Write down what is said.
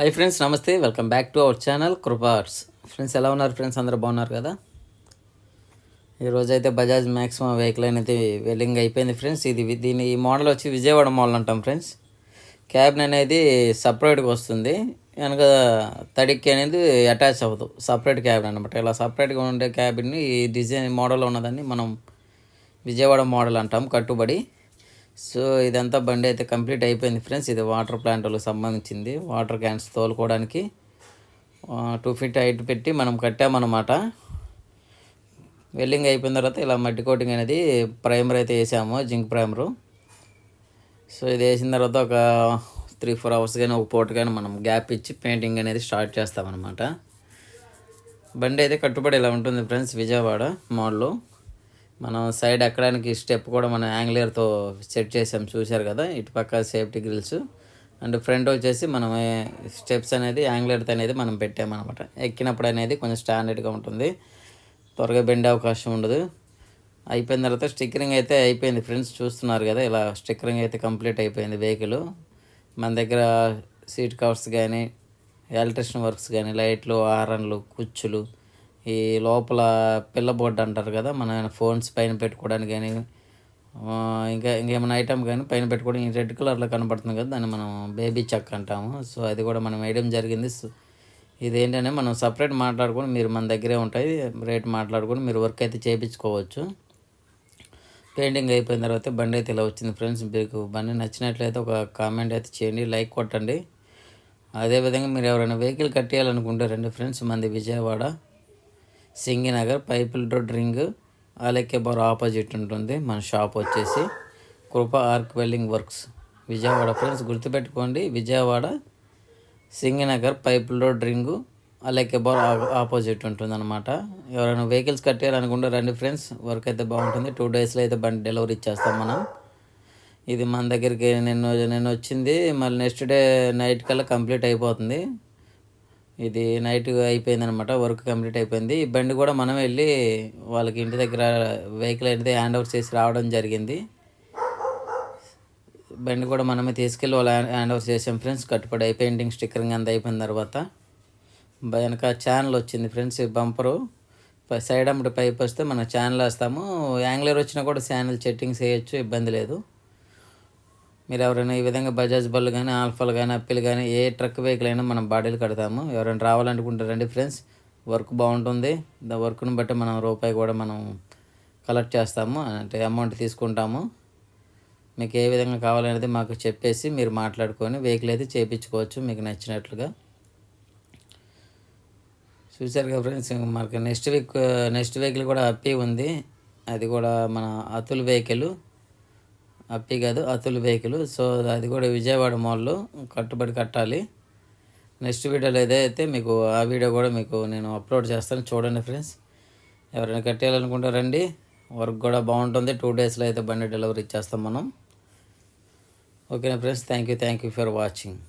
Hi friends, నమస్తే. Welcome back to our channel Krupa Arts. Friends ఎలా ఉన్నారు ఫ్రెండ్స్? అందరూ బాగున్నారు కదా? ఈరోజైతే బజాజ్ మ్యాక్సిమం వెహికల్ అనేది వెల్లింగ్ అయిపోయింది ఫ్రెండ్స్. ఈ మోడల్ వచ్చి విజయవాడ మోడల్ అంటాం ఫ్రెండ్స్. క్యాబిన్ అనేది సపరేట్గా వస్తుంది, వెనక తడిక్కి అనేది అటాచ్ అవ్వదు. సపరేట్ క్యాబిన్ అనమాట. ఇలా సపరేట్గా ఉండే క్యాబిన్ని ఈ డిజైన్ మోడల్లో ఉన్నదాన్ని మనం విజయవాడ మోడల్ అంటాం, కట్టుబడి. సో ఇదంతా బండి అయితే కంప్లీట్ అయిపోయింది ఫ్రెండ్స్. ఇది వాటర్ ప్లాంట్లకు సంబంధించింది. వాటర్ క్యాన్స్ తోలుకోవడానికి 2 feet హైట్ పెట్టి మనం కట్టామన్నమాట. వెల్డింగ్ అయిపోయిన తర్వాత ఇలా మట్టి కోటింగ్ అనేది ప్రైమర్ అయితే వేసాము, జింక్ ప్రైమరు. సో ఇది వేసిన తర్వాత ఒక 3-4 hours కానీ ఒక పూట కానీ మనం గ్యాప్ ఇచ్చి పెయింటింగ్ అనేది స్టార్ట్ చేస్తామన్నమాట. బండి అయితే కట్టుబడి ఇలా ఉంటుంది ఫ్రెండ్స్, విజయవాడ మోడల్. మనం సైడ్ ఎక్కడానికి స్టెప్ కూడా మనం యాంగ్లియర్తో సెట్ చేసాం, చూశారు కదా. ఇటు పక్క సేఫ్టీ గ్రిల్స్ అండ్ ఫ్రంట్ వచ్చేసి మనం స్టెప్స్ అనేది యాంగ్లియర్తో అనేది మనం పెట్టామన్నమాట. ఎక్కినప్పుడు అనేది కొంచెం స్టాండర్డ్గా ఉంటుంది, త్వరగా బెండే అవకాశం ఉండదు. అయిపోయిన తర్వాత స్టిక్కరింగ్ అయితే అయిపోయింది ఫ్రెండ్స్, చూస్తున్నారు కదా. ఇలా స్టిక్కరింగ్ అయితే కంప్లీట్ అయిపోయింది వెహికల్. మన దగ్గర సీట్ కవర్స్ కానీ, ఎలక్ట్రిషన్ వర్క్స్ కానీ, లైట్లు, హారన్లు, కుచ్చులు, ఈ లోపల పిల్ల బోర్డు అంటారు కదా, మన ఫోన్స్ పైన పెట్టుకోవడానికి కానీ, ఇంకేమైనా ఐటమ్ కానీ పైన పెట్టుకోవడానికి రెడ్ కలర్లో కనబడుతుంది కదా, దాన్ని మనం బేబీ చెక్ అంటాము. సో అది కూడా మనం వేయడం జరిగింది. ఇదేంటంటే మనం సపరేట్ మాట్లాడుకొని, మీరు మన దగ్గరే ఉంటాయి రేట్ మాట్లాడుకొని మీరు వర్క్ అయితే చేయించుకోవచ్చు. పెయింటింగ్ అయిపోయిన తర్వాత బండి అయితే ఇలా వచ్చింది ఫ్రెండ్స్. మీకు బండి నచ్చినట్లయితే ఒక కామెంట్ అయితే చేయండి, లైక్ కొట్టండి. అదేవిధంగా మీరు ఎవరైనా వెహికల్ కట్టేయాలనుకుంటే రండి ఫ్రెండ్స్, మంది విజయవాడ సింగినగర్ పైపుల్ రోడ్ రింగ్ ఆలెక్కే బార్ ఆపోజిట్ ఉంటుంది మన షాప్ వచ్చేసి. Krupa arc welding works Vijayawada friends, గుర్తుపెట్టుకోండి. విజయవాడ సింగినగర్ పైపుల్ రోడ్ రింగు ఆలెక్కే బార్ ఆపోజిట్ ఉంటుంది అనమాట. ఎవరైనా వెహికల్స్ కట్టారనుకుంటే రండి ఫ్రెండ్స్, వర్క్ అయితే బాగుంటుంది. 2 daysలో అయితే బండి డెలివరీ ఇచ్చేస్తాం మనం. ఇది మన దగ్గరికి నిన్న వచ్చింది, మళ్ళీ నెక్స్ట్ డే నైట్ కల్లా కంప్లీట్ అయిపోతుంది. ఇది నైట్ అయిపోయిందనమాట, వర్క్ కంప్లీట్ అయిపోయింది. ఈ బండి కూడా మనం వెళ్ళి వాళ్ళకి ఇంటి దగ్గర వెహికల్ అయితే హ్యాండ్ ఓవర్ చేసి రావడం జరిగింది. బండి కూడా మనమే తీసుకెళ్ళి వాళ్ళు హ్యాండ్ ఓవర్ చేసాం ఫ్రెండ్స్. కట్టుబడి పెయింటింగ్ స్టిక్కరింగ్ అంతా అయిపోయిన తర్వాత వెనక ఛానల్ వచ్చింది ఫ్రెండ్స్. బంపరు సైడ్ అమ్మటి పైప్ వస్తే మన ఛానల్ వేస్తాము. యాంగ్లర్ వచ్చినా కూడా ఛానల్ సెట్టింగ్స్ వేయచ్చు, ఇబ్బంది లేదు. మీరు ఎవరైనా ఈ విధంగా బజాజ్ బళ్ళు కానీ, ఆల్ఫాలు కానీ, అప్పిలు కానీ, ఏ ట్రక్ వెహికల్ అయినా మనం బాడీలు కడతాము. ఎవరైనా రావాలనుకుంటే రండి ఫ్రెండ్స్, వర్క్ బాగుంటుంది. వర్క్ను బట్టి మనం రూపాయి కూడా మనం కలెక్ట్ చేస్తాము, అంటే అమౌంట్ తీసుకుంటాము. మీకు ఏ విధంగా కావాలనేది మాకు చెప్పేసి మీరు మాట్లాడుకొని వెహికల్ అయితే చేయించుకోవచ్చు మీకు నచ్చినట్లుగా. చూసారు కదా ఫ్రెండ్స్, మనకి నెక్స్ట్ వెహికల్ కూడా అప్పి ఉంది. అది కూడా మన అతుల్ వెహికల్, అప్పి కాదు అతుల్ వెహికల్. సో అది కూడా విజయవాడ మోడల్, కట్టుబడి కట్టాలి. నెక్స్ట్ వీడియోలో ఏదైతే మీకు ఆ వీడియో కూడా మీకు నేను అప్లోడ్ చేస్తాను, చూడండి ఫ్రెండ్స్. ఎవరైనా కట్టేయాలనుకుంటే రండి, వర్క్ కూడా బాగుంటుంది. 2 daysలో అయితే బండి డెలివరీ ఇచ్చేస్తాం మనం. ఓకేనా friends, thank you for watching.